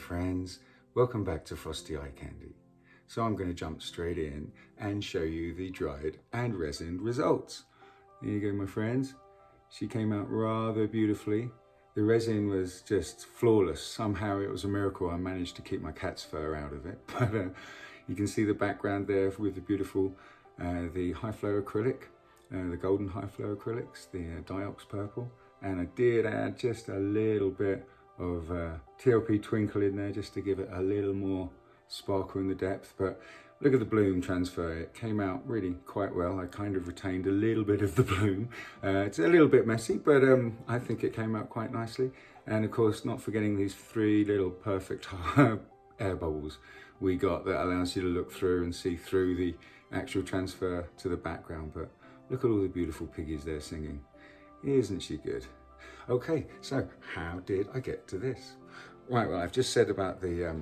friends, welcome back to Frosty Eye Candy. So I'm going to jump straight in and show you the dried and resined results. There you go, my friends. She came out rather beautifully. The resin was just flawless. Somehow it was a miracle I managed to keep my cat's fur out of it. But you can see the background there with the beautiful, the high flow acrylic, the golden high flow acrylics, the diox purple. And I did add just a little bit of TLP twinkle in there just to give it a little more sparkle in the depth. But look at the bloom transfer. It came out really quite well. I kind of retained a little bit of the bloom. It's a little bit messy, but I think it came out quite nicely. And of course, not forgetting these three little perfect air bubbles we got that allows you to look through and see through the actual transfer to the background. But look at all the beautiful piggies there singing. Isn't she good? Okay, so how did I get to this? Right, well, I've just said about the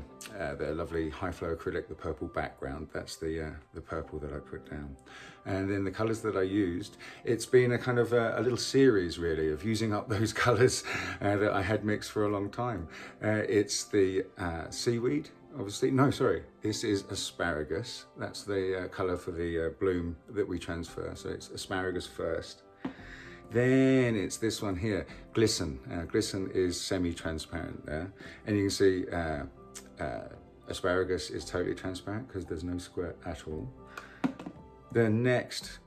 lovely high flow acrylic, the purple background. That's the purple that I put down. And then the colors that I used, it's been a kind of a little series really of using up those colors that I had mixed for a long time. It's the seaweed, obviously. No, sorry, this is asparagus. That's the color for the bloom that we transfer. So it's asparagus first. Then it's this one here, Glidden. Glidden is semi-transparent there. And you can see asparagus is totally transparent because there's no squirt at all. The next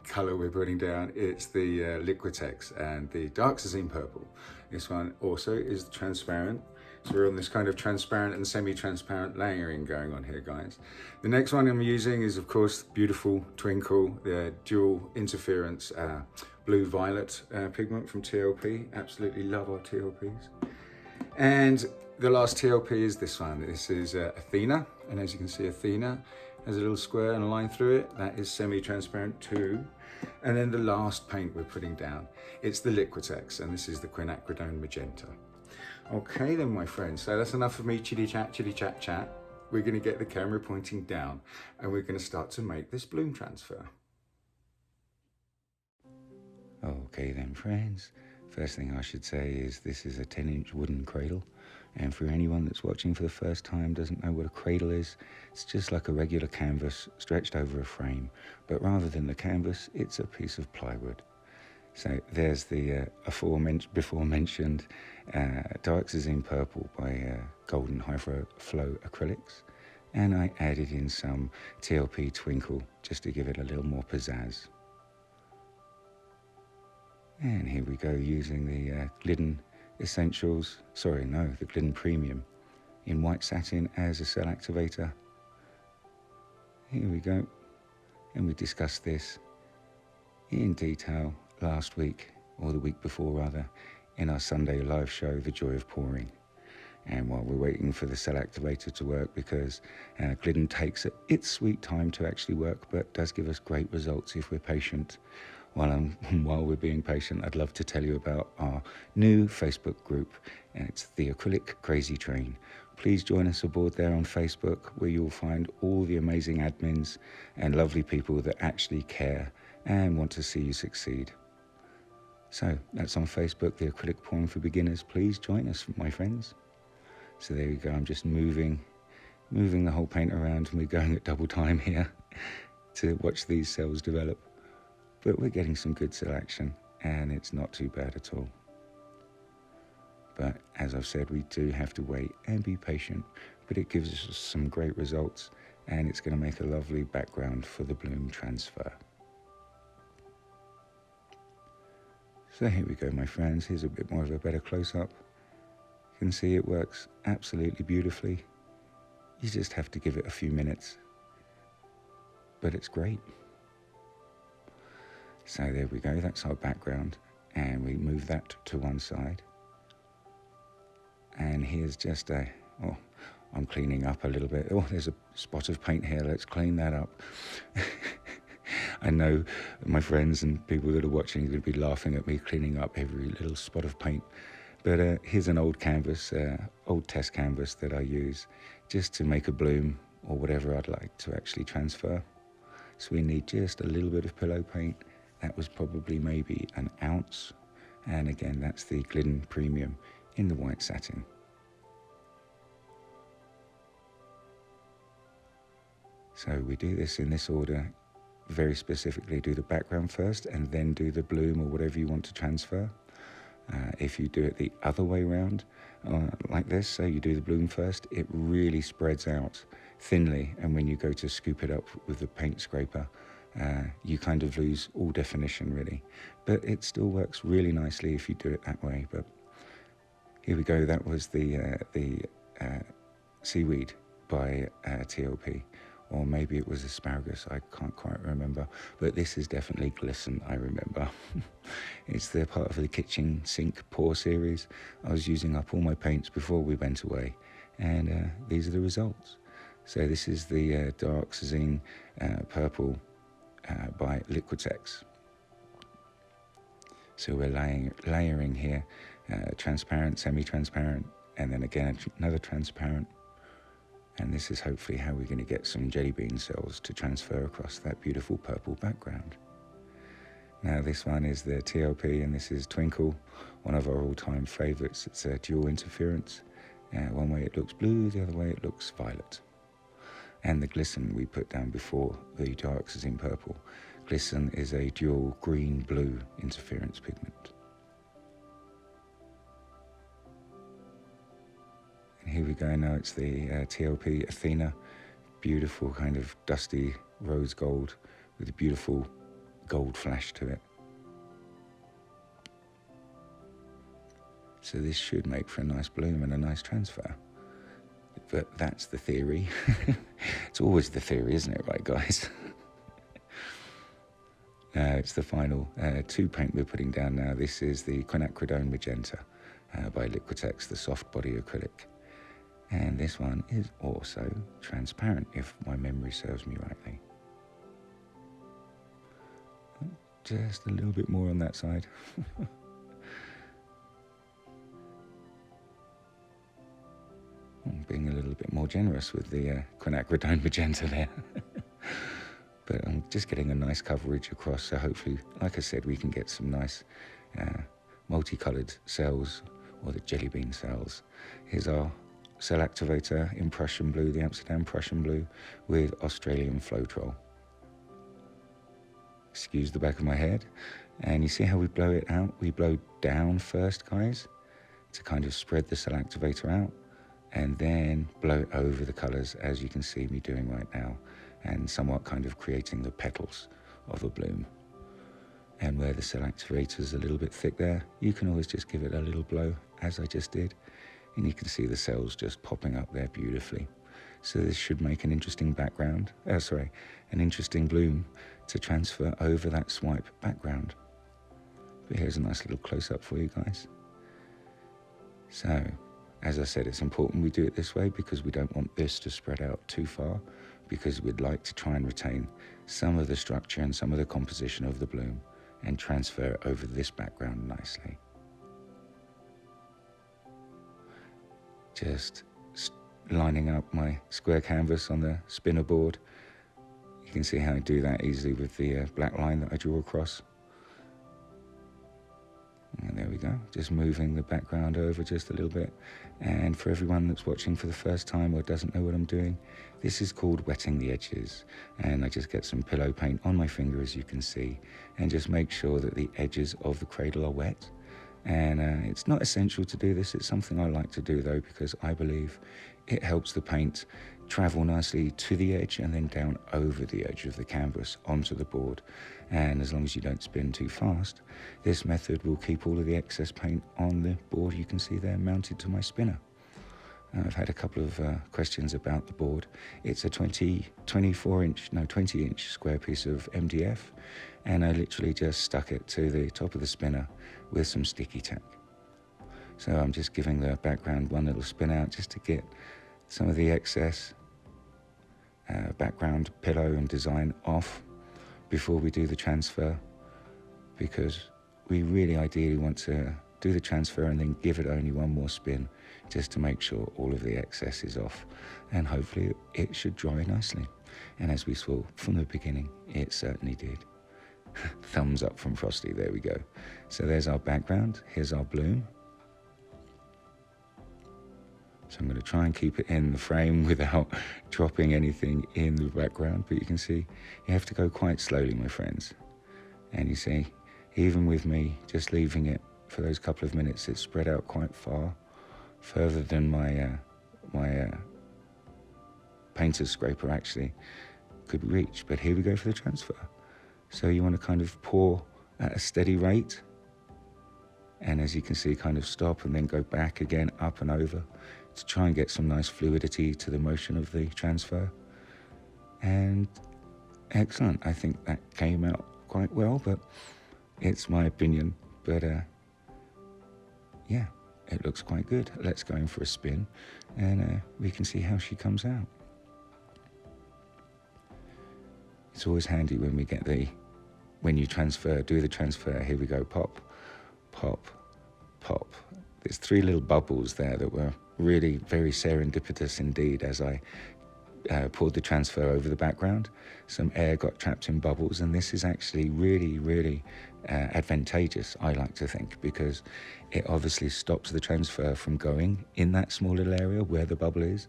color we're putting down, it's the Liquitex and the dark Satin purple. This one also is transparent. So we're on this kind of transparent and semi-transparent layering going on here, guys. The next one I'm using is, of course, beautiful Twinkle, the dual interference blue-violet pigment from TLP. Absolutely love our TLPs. And the last TLP is this one. This is Athena. And as you can see, Athena has a little square and a line through it. That is semi-transparent too. And then the last paint we're putting down, it's the Liquitex, and this is the quinacridone magenta. Okay then, my friends, so that's enough of me chitty chat chat. We're going to get the camera pointing down and we're going to start to make this bloom transfer. Okay then, friends, first thing I should say is this is a 10-inch wooden cradle, and for anyone that's watching for the first time doesn't know what a cradle is, it's just like a regular canvas stretched over a frame, but rather than the canvas, it's a piece of plywood. So there's the before mentioned dark Satin purple by golden high flow acrylics, and I added in some TLP twinkle just to give it a little more pizzazz. And here we go, using the Glidden Essentials, the Glidden Premium in white satin as a cell activator. Here we go, and we discussed this in detail last week, or the week before rather, in our Sunday live show, The Joy of Pouring. And while we're waiting for the cell activator to work, because Glidden takes its sweet time to actually work, but does give us great results if we're patient. While we're being patient, I'd love to tell you about our new Facebook group, and it's the Acrylic Crazy Train. Please join us aboard there on Facebook, where you'll find all the amazing admins and lovely people that actually care and want to see you succeed. So that's on Facebook, the Acrylic Pouring for Beginners. Please join us, my friends. So there you go, I'm just moving the whole paint around, and we're going at double time here to watch these cells develop. But we're getting some good selection, and it's not too bad at all. But as I've said, we do have to wait and be patient, but it gives us some great results, and it's going to make a lovely background for the bloom transfer. So here we go, my friends. Here's a bit more of a better close-up. You can see it works absolutely beautifully. You just have to give it a few minutes, but it's great. So there we go, that's our background, and we move that to one side. And here's just I'm cleaning up a little bit. Oh, there's a spot of paint here, let's clean that up. I know my friends and people that are watching are going to be laughing at me cleaning up every little spot of paint. But here's an old canvas, old test canvas that I use just to make a bloom or whatever I'd like to actually transfer. So we need just a little bit of pillow paint. That was probably maybe an ounce. And again, that's the Glidden Premium in the white satin. So we do this in this order, very specifically do the background first and then do the bloom or whatever you want to transfer. If you do it the other way around, like this, so you do the bloom first, it really spreads out thinly, and when you go to scoop it up with the paint scraper, you kind of lose all definition really. But it still works really nicely if you do it that way. But here we go, that was the seaweed by TOP, or maybe it was asparagus, I can't quite remember, but this is definitely Glidden, I remember. It's the part of the kitchen sink pour series. I was using up all my paints before we went away, and these are the results. So this is the dark Satin purple by Liquitex. So we're layering here, transparent, semi-transparent, and then again another transparent. And this is hopefully how we're going to get some jelly bean cells to transfer across that beautiful purple background. Now this one is the TOP, and this is Twinkle, one of our all-time favorites. It's a dual interference. One way it looks blue, the other way it looks violet. And the Glidden we put down before, the dark Satin purple. Glidden is a dual green-blue interference pigment. Here we go, now it's the TOP Athena, beautiful kind of dusty rose gold with a beautiful gold flash to it. So this should make for a nice bloom and a nice transfer. But that's the theory. It's always the theory, isn't it, right guys? It's the final two paint we're putting down now. This is the Quinacridone Magenta by Liquitex, the soft body acrylic. And this one is also transparent, if my memory serves me rightly. Just a little bit more on that side. Being a little bit more generous with the Quinacridone Magenta there. But I'm just getting a nice coverage across, so hopefully, like I said, we can get some nice multicoloured cells, or the jelly bean cells. Here's our cell activator in Prussian blue, the Amsterdam Prussian blue, with Australian Floetrol. Excuse the back of my head. And you see how we blow it out? We blow down first, guys, to kind of spread the cell activator out, and then blow it over the colours, as you can see me doing right now, and somewhat kind of creating the petals of a bloom. And where the cell activator is a little bit thick there, you can always just give it a little blow, as I just did, and you can see the cells just popping up there beautifully. So this should make an interesting background, an interesting bloom to transfer over that swipe background. But here's a nice little close-up for you guys. So, as I said, it's important we do it this way because we don't want this to spread out too far, because we'd like to try and retain some of the structure and some of the composition of the bloom and transfer it over this background nicely. Just lining up my square canvas on the spinner board. You can see how I do that easily with the black line that I draw across. And there we go, just moving the background over just a little bit. And for everyone that's watching for the first time or doesn't know what I'm doing, this is called wetting the edges. And I just get some pillow paint on my finger, as you can see, and just make sure that the edges of the cradle are wet. And it's not essential to do this. It's something I like to do though, because I believe it helps the paint travel nicely to the edge and then down over the edge of the canvas onto the board. And as long as you don't spin too fast, this method will keep all of the excess paint on the board you can see there mounted to my spinner. I've had a couple of questions about the board. It's a 20 inch square piece of MDF, and I literally just stuck it to the top of the spinner with some sticky tack. So I'm just giving the background one little spin out just to get some of the excess background pillow and design off before we do the transfer, because we really ideally want to do the transfer and then give it only one more spin just to make sure all of the excess is off, and hopefully it should dry nicely. And as we saw from the beginning, it certainly did. Thumbs up from Frosty, there we go. So there's our background, here's our bloom. So I'm going to try and keep it in the frame without dropping anything in the background. But you can see you have to go quite slowly, my friends. And you see, even with me just leaving it for those couple of minutes, it's spread out quite far, further than my painter's scraper actually could reach. But here we go for the transfer. So you want to kind of pour at a steady rate. And as you can see, kind of stop and then go back again, up and over, to try and get some nice fluidity to the motion of the transfer. And excellent. I think that came out quite well, but it's my opinion. But yeah, it looks quite good. Let's go in for a spin and we can see how she comes out. It's always handy when we get when you transfer, do the transfer. Here we go, pop, pop, pop. There's 3 little bubbles there that were really very serendipitous indeed as I poured the transfer over the background. Some air got trapped in bubbles, and this is actually really, really advantageous, I like to think, because it obviously stops the transfer from going in that small little area where the bubble is,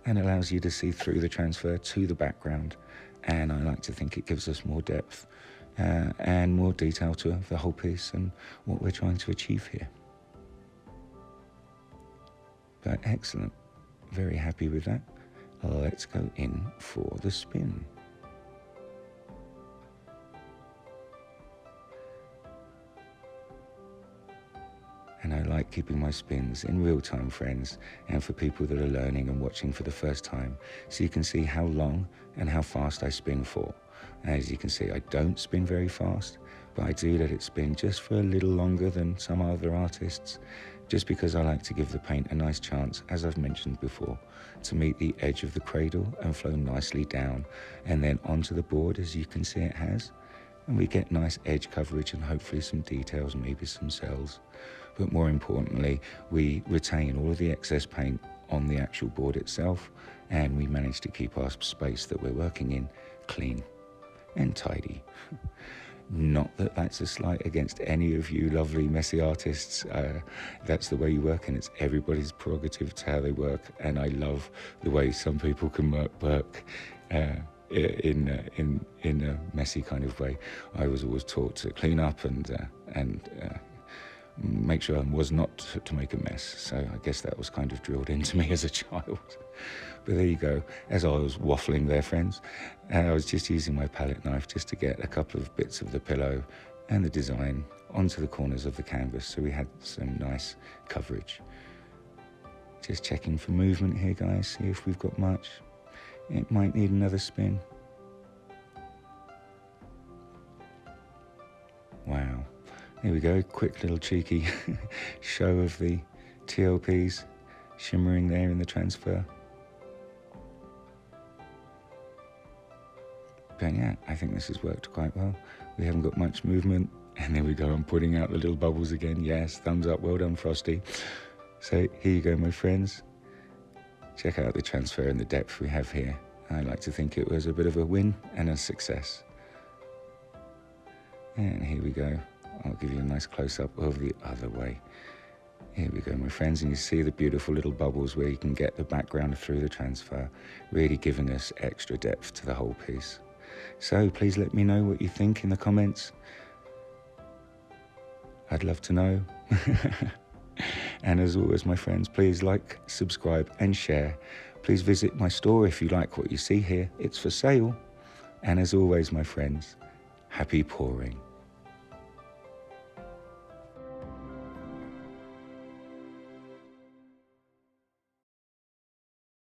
and allows you to see through the transfer to the background. And I like to think it gives us more depth and more detail to the whole piece and what we're trying to achieve here. But excellent, very happy with that. Let's go in for the spin. And I like keeping my spins in real time, friends, and for people that are learning and watching for the first time, so you can see how long and how fast I spin for. As you can see, I don't spin very fast, but I do let it spin just for a little longer than some other artists, just because I like to give the paint a nice chance, as I've mentioned before, to meet the edge of the cradle and flow nicely down and then onto the board, as you can see it has. And we get nice edge coverage and hopefully some details, maybe some cells. But more importantly, we retain all of the excess paint on the actual board itself, and we manage to keep our space that we're working in clean and tidy. Not that that's a slight against any of you lovely messy artists. That's the way you work, and it's everybody's prerogative to how they work. And I love the way some people can work in a messy kind of way. I was always taught to clean up and make sure I was not to make a mess. So I guess that was kind of drilled into me as a child. But there you go. As I was waffling there, friends, I was just using my palette knife just to get a couple of bits of the pillow and the design onto the corners of the canvas, so we had some nice coverage. Just checking for movement here, guys, see if we've got much. It might need another spin. Wow. There we go, quick little cheeky show of the TLPs shimmering there in the transfer. But yeah, I think this has worked quite well. We haven't got much movement, and there we go, I'm putting out the little bubbles again. Yes, thumbs up, well done, Frosty. So here you go, my friends. Check out the transfer and the depth we have here. I like to think it was a bit of a win and a success. And here we go. I'll give you a nice close-up of the other way. Here we go, my friends, and you see the beautiful little bubbles where you can get the background through the transfer, really giving us extra depth to the whole piece. So please let me know what you think in the comments. I'd love to know. And as always, my friends, please like, subscribe and share. Please visit my store if you like what you see here. It's for sale. And as always, my friends, happy pouring.